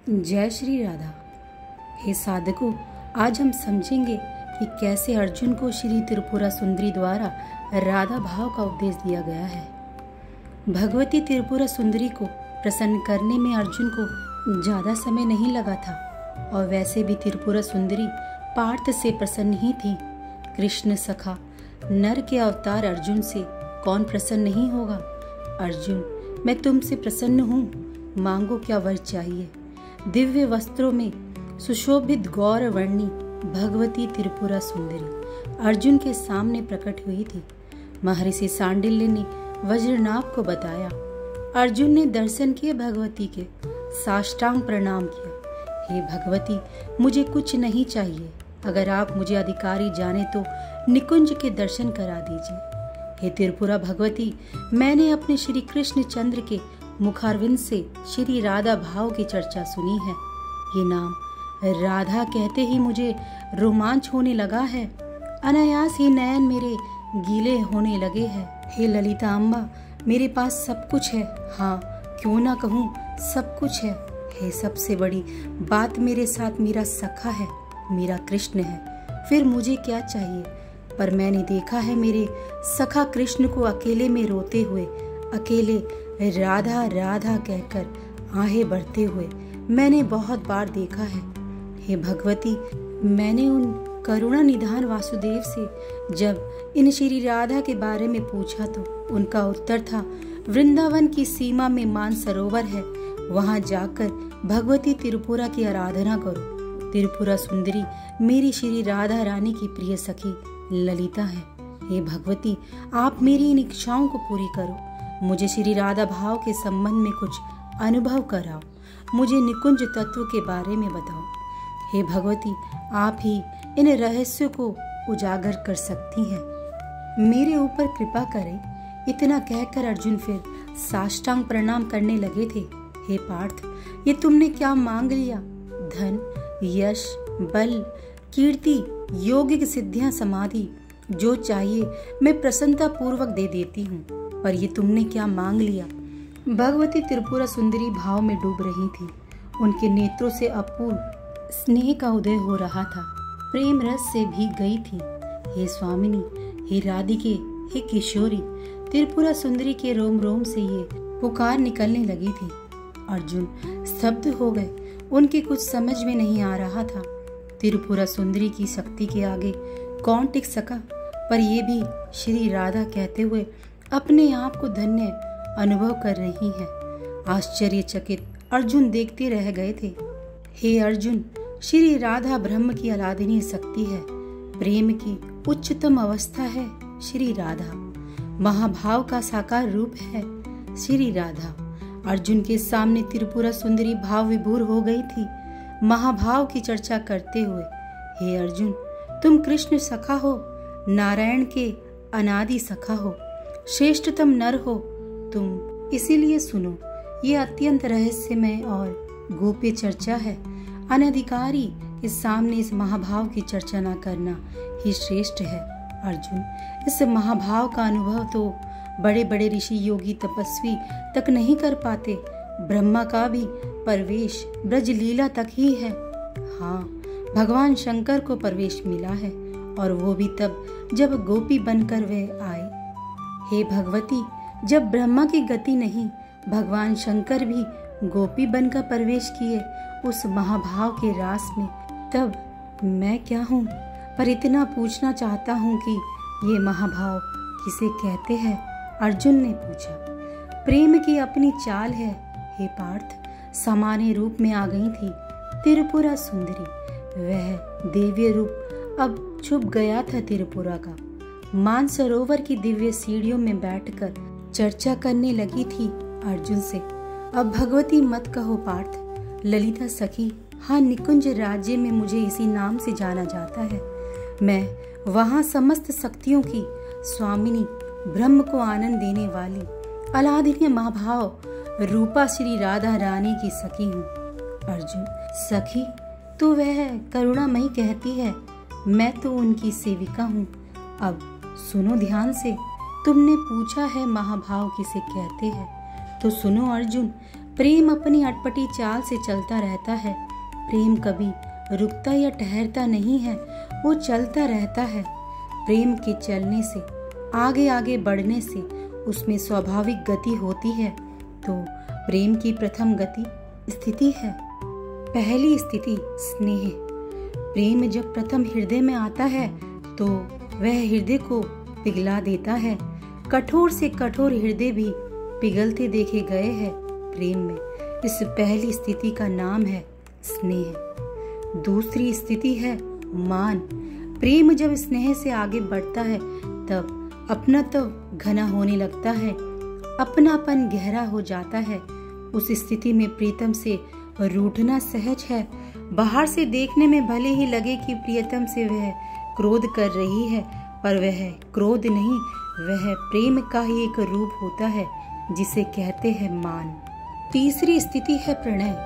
जय श्री राधा। हे साधकों, आज हम समझेंगे कि कैसे अर्जुन को श्री त्रिपुरा सुंदरी द्वारा राधा भाव का उपदेश दिया गया है। भगवती त्रिपुरा सुंदरी को प्रसन्न करने में अर्जुन को ज्यादा समय नहीं लगा था, और वैसे भी त्रिपुरा सुंदरी पार्थ से प्रसन्न ही थी। कृष्ण सखा नर के अवतार अर्जुन से कौन प्रसन्न नहीं होगा। अर्जुन, मैं तुमसे प्रसन्न हूँ, मांगो क्या वर चाहिए। दिव्य वस्त्रों में सुशोभित गौर वर्णी भगवती त्रिपुरा सुंदरी अर्जुन के सामने प्रकट हुई थी। महर्षि सांडिल्य ने वज्रनाभ को बताया। अर्जुन ने दर्शन किए भगवती के, साष्टांग प्रणाम किया। हे भगवती, मुझे कुछ नहीं चाहिए। अगर आप मुझे अधिकारी जाने तो निकुंज के दर्शन करा दीजिए। हे त्रिपुरा भगवती, मैंने अपने श्री कृष्ण चंद्र के मुखारविंद से श्री राधा भाव की चर्चा सुनी है। ये नाम राधा कहते ही मुझे रोमांच होने लगा है। अनायास ही नयन मेरे गीले होने लगे हैं। हे ललिता अम्बा, मेरे पास सब कुछ है। हाँ, क्यों ना कहूँ, सब कुछ है। हे सबसे बड़ी बात, मेरे साथ मेरा सखा है, मेरा कृष्ण है। फिर मुझे क्या चाहिए। पर मैंने देखा है मेरे सखा कृष्ण को अकेले में रोते हुए, अकेले राधा राधा कहकर आहें भरते हुए मैंने बहुत बार देखा है। हे भगवती, मैंने उन करुणा निधान वासुदेव से जब इन श्री राधा के बारे में पूछा तो उनका उत्तर था, वृंदावन की सीमा में मानसरोवर है, वहां जाकर भगवती त्रिपुरा की आराधना करो। त्रिपुरा सुंदरी मेरी श्री राधा रानी की प्रिय सखी ललिता है। हे भगवती, आप मेरी इन इच्छाओं को पूरी करो। मुझे श्री राधा भाव के संबंध में कुछ अनुभव कराओ। मुझे निकुंज तत्व के बारे में बताओ। हे भगवती, आप ही इन रहस्यों को उजागर कर सकती हैं। मेरे ऊपर कृपा करें। इतना कहकर अर्जुन फिर साष्टांग प्रणाम करने लगे थे। हे पार्थ, ये तुमने क्या मांग लिया? धन, यश, बल, कीर्ति, योगिक सिद्धियां, समाधि, जो चाहिए मैं प्रसन्नता पूर्वक दे देती हूँ। पर ये तुमने क्या मांग लिया? भगवती त्रिपुरा सुंदरी भाव में डूब रही थी। उनके नेत्रों से अपूर्व स्नेह का उदय हो रहा था। प्रेम रस से भीग गई थी। हे स्वामिनी, हे राधिके, हे किशोरी, त्रिपुरा सुंदरी के रोम रोम से ये पुकार निकलने लगी थी। अर्जुन स्तब्ध हो गए। उनके कुछ समझ में नहीं आ रहा था। त्रिपुरा सुंदरी की शक्ति के आगे कौन टिक सका। पर ये भी श्री राधा कहते हुए अपने आप को धन्य अनुभव कर रही है। आश्चर्यचकित अर्जुन देखते रह गए थे। हे अर्जुन, श्री राधा ब्रह्म की आराधनीय शक्ति है, प्रेम की उच्चतम अवस्था है श्री राधा, महाभाव का साकार रूप है श्री राधा। अर्जुन के सामने त्रिपुरा सुंदरी भाव विभोर हो गई थी, महाभाव की चर्चा करते हुए। हे अर्जुन, तुम कृष्ण सखा हो, नारायण के अनादि सखा हो, श्रेष्ठतम नर हो तुम। इसीलिए सुनो, ये अत्यंत रहस्यमय और गोप्य चर्चा है। अनधिकारी के सामने इस महाभाव की चर्चा न करना ही श्रेष्ठ है। अर्जुन, इस महाभाव का अनुभव तो बड़े बड़े ऋषि, योगी, तपस्वी तक नहीं कर पाते। ब्रह्मा का भी प्रवेश ब्रज लीला तक ही है। हाँ, भगवान शंकर को प्रवेश मिला है, और वो भी तब जब गोपी बनकर वे आए। हे भगवती, जब ब्रह्मा की गति नहीं, भगवान शंकर भी गोपी बनकर प्रवेश किए उस महाभाव के रास में, तब मैं क्या हूँ। पर इतना पूछना चाहता हूँ कि ये महाभाव किसे कहते हैं? अर्जुन ने पूछा। प्रेम की अपनी चाल है हे पार्थ। सामान्य रूप में आ गई थी त्रिपुरा सुंदरी। वह दिव्य रूप अब छुप गया था त्रिपुरा का। मानसरोवर की दिव्य सीढ़ियों में बैठकर चर्चा करने लगी थी अर्जुन से। अब भगवती मत कहो पार्थ, ललिता सखी। हाँ, निकुंज राज्य में मुझे इसी नाम से जाना जाता है। मैं वहाँ समस्त शक्तियों की स्वामिनी, ब्रह्म को आनंद देने वाली अलादनीय महाभाव रूपा श्री राधा रानी की सखी हूँ। अर्जुन, सखी तो वह करुणामयी कहती है, मैं तो उनकी सेविका हूँ। अब सुनो ध्यान से। तुमने पूछा है महाभाव किसे कहते हैं, तो सुनो अर्जुन। प्रेम अपनी अटपटी चाल से चलता रहता है। प्रेम कभी रुकता या ठहरता नहीं है, वो चलता रहता है। प्रेम के चलने से, आगे आगे बढ़ने से उसमें स्वाभाविक गति होती है। तो प्रेम की प्रथम गति स्थिति है। पहली स्थिति स्नेह। प्रेम जब प्रथम हृदय में आता है तो वह हृदय को पिघला देता है। कठोर से कठोर हृदय भी पिघलते देखे गए हैं प्रेम में। इस पहली स्थिति का नाम है स्नेह। दूसरी स्थिति है मान। प्रेम जब स्नेह से आगे बढ़ता है तब अपनात्व घना होने लगता है, अपनापन गहरा हो जाता है। उस स्थिति में प्रीतम से रूठना सहज है। बाहर से देखने में भले ही लगे कि प्रियतम से वह क्रोध कर रही है, पर वह क्रोध नहीं, वह प्रेम का ही एक रूप होता है जिसे कहते हैं मान। तीसरी स्थिति है प्रणय।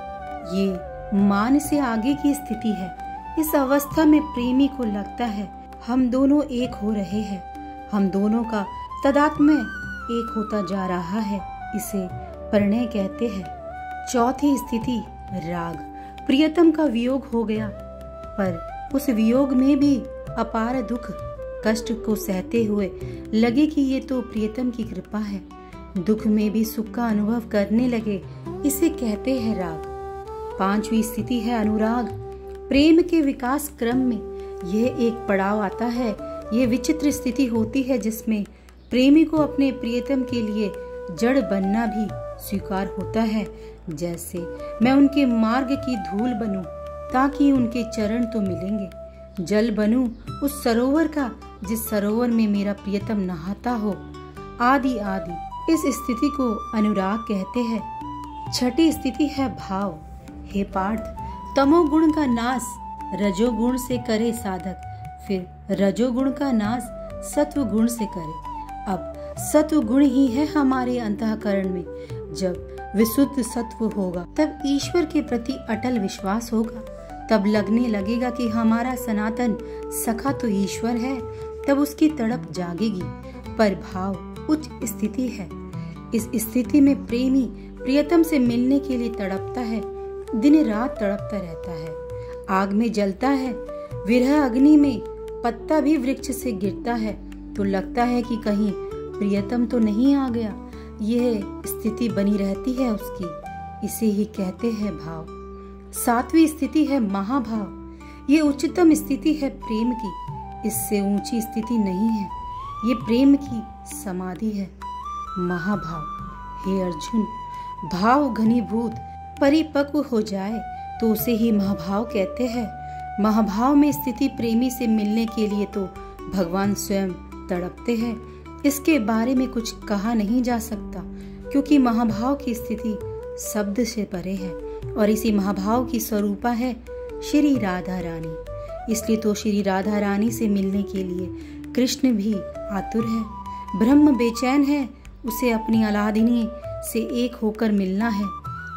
ये मान से आगे की स्थिति है। इस अवस्था में प्रेमी को लगता है हम दोनों एक हो रहे हैं, हम दोनों का तदात्म्य एक होता जा रहा है। इसे प्रणय कहते हैं। चौथी स्थिति राग। प्रियतम का वियोग हो गया, पर उस वियोग में भी अपार दुख कष्ट को सहते हुए लगे कि ये तो प्रियतम की कृपा है। दुख में भी सुख का अनुभव करने लगे, इसे कहते हैं राग। पांचवी स्थिति है अनुराग। प्रेम के विकास क्रम में यह एक पड़ाव आता है। यह विचित्र स्थिति होती है जिसमें प्रेमी को अपने प्रियतम के लिए जड़ बनना भी स्वीकार होता है। जैसे मैं उनके मार्ग की धूल बनूं ताकि उनके चरण तो मिलेंगे, जल बनूं उस सरोवर का जिस सरोवर में मेरा प्रियतम नहाता हो, आदि आदि। इस स्थिति को अनुराग कहते हैं। छठी स्थिति है भाव। हे पार्थ, तमोगुण का नाश रजोगुण से करे साधक, फिर रजोगुण का नाश सत्वगुण से करे। अब सत्वगुण ही है हमारे अंतःकरण में। जब विशुद्ध सत्व होगा तब ईश्वर के प्रति अटल विश्वास होगा। तब लगने लगेगा कि हमारा सनातन सखा तो ईश्वर है। तब उसकी तड़प जागेगी। पर भाव उच्च स्थिति है। इस स्थिति में प्रेमी प्रियतम से मिलने के लिए तड़पता है, दिन रात तड़पता रहता है। आग में जलता है, विरह अग्नि में पत्ता भी वृक्ष से गिरता है तो लगता है कि कहीं प्रियतम तो नहीं आ गया। यह स्थिति बनी रहती है उसकी। इसे ही कहते हैं भाव। सातवीं स्थिति है महाभाव। ये उच्चतम स्थिति है प्रेम की। इससे ऊंची स्थिति नहीं है। ये प्रेम की समाधि है। महाभाव। हे अर्जुन, भाव घनीभूत परिपक्व हो जाए तो उसे ही महाभाव कहते हैं। महाभाव में स्थिति प्रेमी से मिलने के लिए तो भगवान स्वयं तड़पते हैं। इसके बारे में कुछ कहा नहीं जा सकता, क्योंकि महाभाव की स्थिति शब्द से परे है और इसी महाभाव की स्वरूपा है श्री राधा रानी। इसलिए तो श्री राधा रानी से मिलने के लिए कृष्ण भी आतुर है। ब्रह्म बेचैन है, उसे अपनी अलादिनी से एक होकर मिलना है।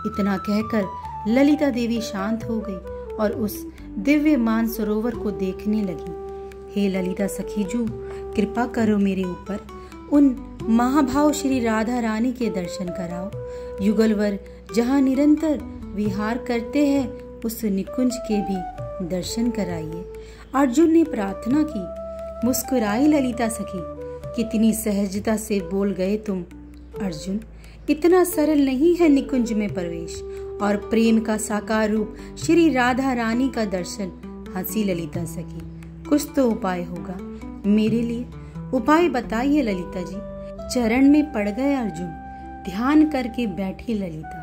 इतना कहकर ललिता देवी शांत हो गई और उस दिव्य मान सरोवर को देखने लगी। हे ललिता सखीजू, कृपा करो मेरे ऊपर, उन महाभाव श्री राधा रानी के दर्शन कराओ। युगलवर जहाँ निरंतर विहार करते हैं उस निकुंज के भी दर्शन कराइए। अर्जुन ने प्रार्थना की। मुस्कुराई ललिता सखी, कितनी सहजता से बोल गए तुम। अर्जुन, इतना सरल नहीं है निकुंज में प्रवेश और प्रेम का साकार रूप श्री राधा रानी का दर्शन। हंसी ललिता सखी, कुछ तो उपाय होगा मेरे लिए, उपाय बताइए ललिता जी। चरण में पड़ गए अर्जुन। ध्यान करके बैठी ललिता।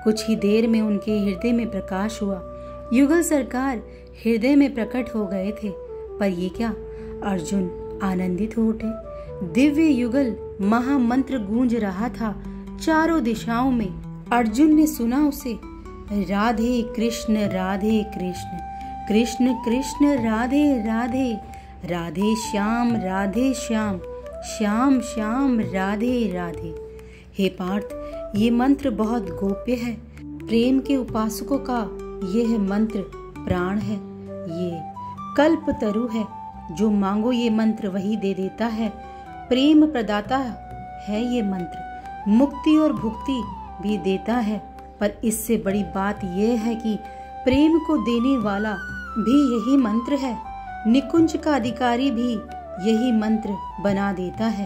कुछ ही देर में उनके हृदय में प्रकाश हुआ। युगल सरकार हृदय में प्रकट हो गए थे। पर ये क्या, अर्जुन आनंदित हो उठे। दिव्य युगल महामंत्र गूंज रहा था चारों दिशाओं में। अर्जुन ने सुना उसे, राधे कृष्ण कृष्ण कृष्ण राधे राधे, राधे श्याम श्याम श्याम राधे राधे। हे पार्थ, ये मंत्र बहुत गोप्य है। प्रेम के उपासकों का यह मंत्र प्राण है। ये कल्प तरु है, जो मांगो ये मंत्र वही दे देता है। प्रेम प्रदाता है ये मंत्र, मुक्ति और भुक्ति भी देता है। पर इससे बड़ी बात यह है कि प्रेम को देने वाला भी यही मंत्र है, निकुंज का अधिकारी भी यही मंत्र बना देता है।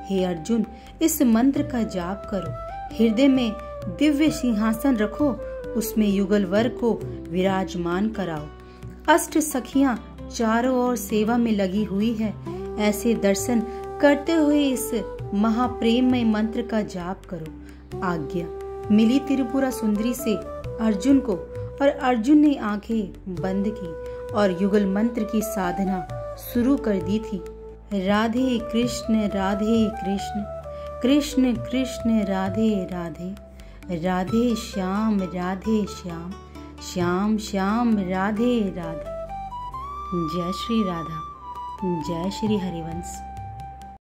हे अर्जुन, इस मंत्र का जाप करो, हृदय में दिव्य सिंहासन रखो, उसमें युगल वर को विराजमान कराओ। अष्ट सखियां चारों ओर सेवा में लगी हुई है, ऐसे दर्शन करते हुए इस महाप्रेममय मंत्र का जाप करो। आज्ञा मिली त्रिपुरा सुंदरी से अर्जुन को, और अर्जुन ने आंखें बंद की और युगल मंत्र की साधना शुरू कर दी थी। राधे कृष्ण कृष्ण कृष्ण राधे राधे, राधे श्याम श्याम, श्याम श्याम राधे राधे। जय श्री राधा, जय श्री हरिवंश।